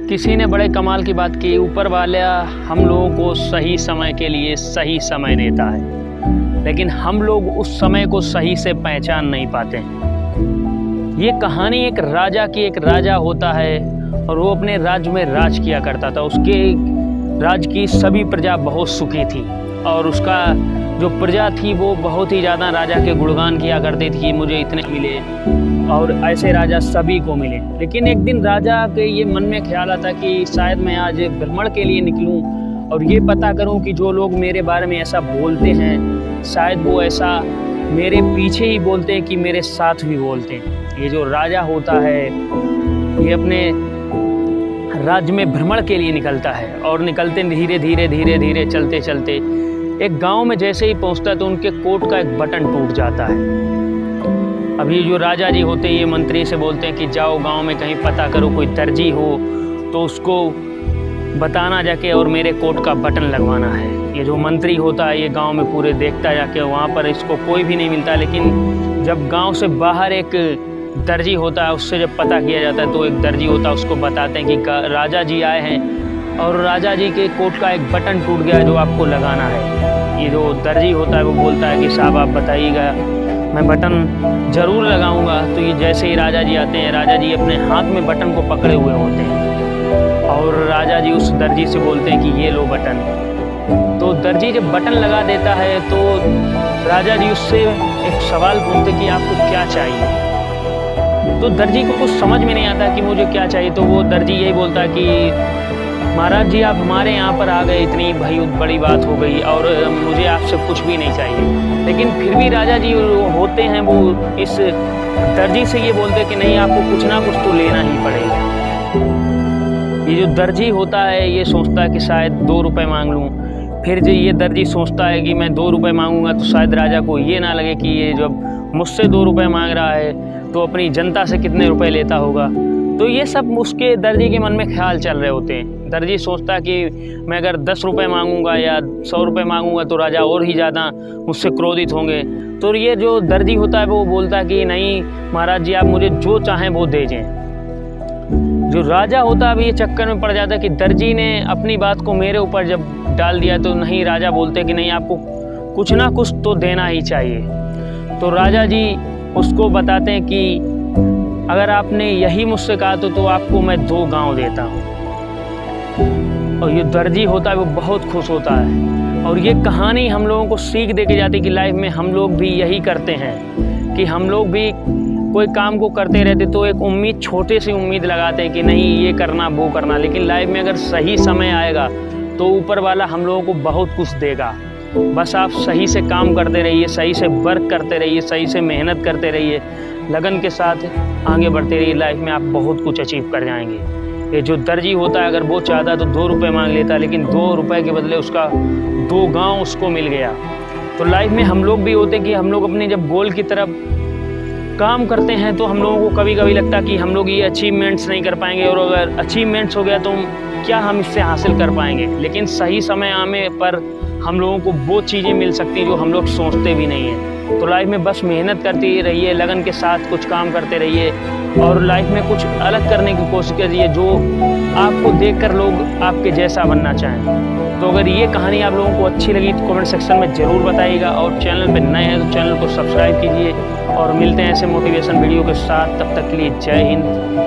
किसी ने बड़े कमाल की बात की, ऊपर वाला हम लोगों को सही समय के लिए सही समय देता है, लेकिन हम लोग उस समय को सही से पहचान नहीं पाते हैं। ये कहानी एक राजा की। एक राजा होता है और वो अपने राज्य में राज किया करता था। उसके राज की सभी प्रजा बहुत सुखी थी और उसका जो प्रजा थी वो बहुत ही ज़्यादा राजा के गुणगान किया करती थी कि मुझे इतने मिले और ऐसे राजा सभी को मिले। लेकिन एक दिन राजा के ये मन में ख्याल आता कि शायद मैं आज भ्रमण के लिए निकलूं और ये पता करूं कि जो लोग मेरे बारे में ऐसा बोलते हैं शायद वो ऐसा मेरे पीछे ही बोलते हैं कि मेरे साथ भी बोलते हैं। ये जो राजा होता है ये अपने राज्य में भ्रमण के लिए निकलता है और निकलते धीरे धीरे चलते चलते एक गांव में जैसे ही पहुंचता है तो उनके कोट का एक बटन टूट जाता है। अब ये जो राजा जी होते हैं ये मंत्री से बोलते हैं कि जाओ गांव में कहीं पता करो, कोई दर्जी हो तो उसको बताना जाके और मेरे कोट का बटन लगवाना है। ये जो मंत्री होता है ये गांव में पूरे देखता जाके, वहाँ पर इसको कोई भी नहीं मिलता। लेकिन जब गांव से बाहर एक दर्जी होता है उससे जब पता किया जाता है तो एक दर्जी होता है उसको बताते हैं कि राजा जी आए हैं और राजा जी के कोट का एक बटन टूट गया है जो आपको लगाना है। ये जो दर्जी होता है वो बोलता है कि साहब आप बताइएगा, मैं बटन ज़रूर लगाऊंगा। तो ये जैसे ही राजा जी आते हैं, राजा जी अपने हाथ में बटन को पकड़े हुए होते हैं और राजा जी उस दर्जी से बोलते हैं कि ये लो बटन। तो दर्जी जब बटन लगा देता है तो राजा जी उससे एक सवाल पूछते कि आपको क्या चाहिए। तो दर्जी को कुछ समझ में नहीं आता कि मुझे क्या चाहिए। तो वो दर्जी यही बोलता है कि महाराज जी आप हमारे यहाँ पर आ गए, इतनी भाई बड़ी बात हो गई और मुझे आपसे कुछ भी नहीं चाहिए। लेकिन फिर भी राजा जी होते हैं वो इस दर्जी से ये बोलते कि नहीं आपको कुछ ना कुछ तो लेना ही पड़ेगा। ये जो दर्जी होता है ये सोचता है कि शायद 2 रुपये मांग लूँ। फिर जो ये दर्जी सोचता है कि मैं 2 रुपये मांगूंगा तो शायद राजा को ये ना लगे कि ये जब मुझसे 2 रुपये मांग रहा है तो अपनी जनता से कितने रुपए लेता होगा। तो ये सब उसके दर्जी के मन में ख्याल चल रहे होते हैं। दर्जी सोचता है कि मैं अगर 10 रुपये मांगूंगा या 100 रुपये मांगूंगा तो राजा और ही ज़्यादा मुझसे क्रोधित होंगे। तो ये जो दर्जी होता है वो बोलता है कि नहीं महाराज जी आप मुझे जो चाहें वो दे दें। जो राजा होता है अभी ये चक्कर में पड़ जाता है कि दर्जी ने अपनी बात को मेरे ऊपर जब डाल दिया तो नहीं, राजा बोलते कि नहीं आपको कुछ ना कुछ तो देना ही चाहिए। तो राजा जी उसको बताते हैं कि अगर आपने यही मुझसे कहा तो आपको मैं 2 गांव देता हूँ। और ये दर्जी होता है वो बहुत खुश होता है। और ये कहानी हम लोगों को सीख दे के जाती है कि लाइफ में हम लोग भी यही करते हैं कि हम लोग भी कोई काम को करते रहते तो एक उम्मीद, छोटे सी उम्मीद लगाते हैं कि नहीं ये करना वो करना। लेकिन लाइफ में अगर सही समय आएगा तो ऊपर वाला हम लोगों को बहुत कुछ देगा। बस आप सही से काम करते रहिए, सही से वर्क करते रहिए, सही से मेहनत करते रहिए, लगन के साथ आगे बढ़ते रहिए। लाइफ में आप बहुत कुछ अचीव कर जाएंगे। ये जो दर्जी होता है अगर वो चाहता तो 2 रुपये मांग लेता, लेकिन 2 रुपये के बदले उसका 2 गांव उसको मिल गया। तो लाइफ में हम लोग भी होते कि हम लोग अपने जब गोल की तरफ काम करते हैं तो हम लोगों को कभी कभी लगता कि हम लोग ये अचीवमेंट्स नहीं कर पाएंगे और अगर अचीवमेंट्स हो गया तो क्या हम इससे हासिल कर पाएंगे। लेकिन सही समय आने पर हम लोगों को वो चीज़ें मिल सकती हैं जो हम लोग सोचते भी नहीं हैं। तो लाइफ में बस मेहनत करते रहिए, लगन के साथ कुछ काम करते रहिए और लाइफ में कुछ अलग करने की कोशिश करिए जो आपको देखकर लोग आपके जैसा बनना चाहें। तो अगर ये कहानी आप लोगों को अच्छी लगी तो कमेंट सेक्शन में ज़रूर बताइएगा और चैनल पर नए हैं तो चैनल को सब्सक्राइब कीजिए और मिलते हैं ऐसे मोटिवेशन वीडियो के साथ। तब तक के लिए जय हिंद,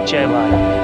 जय भारत।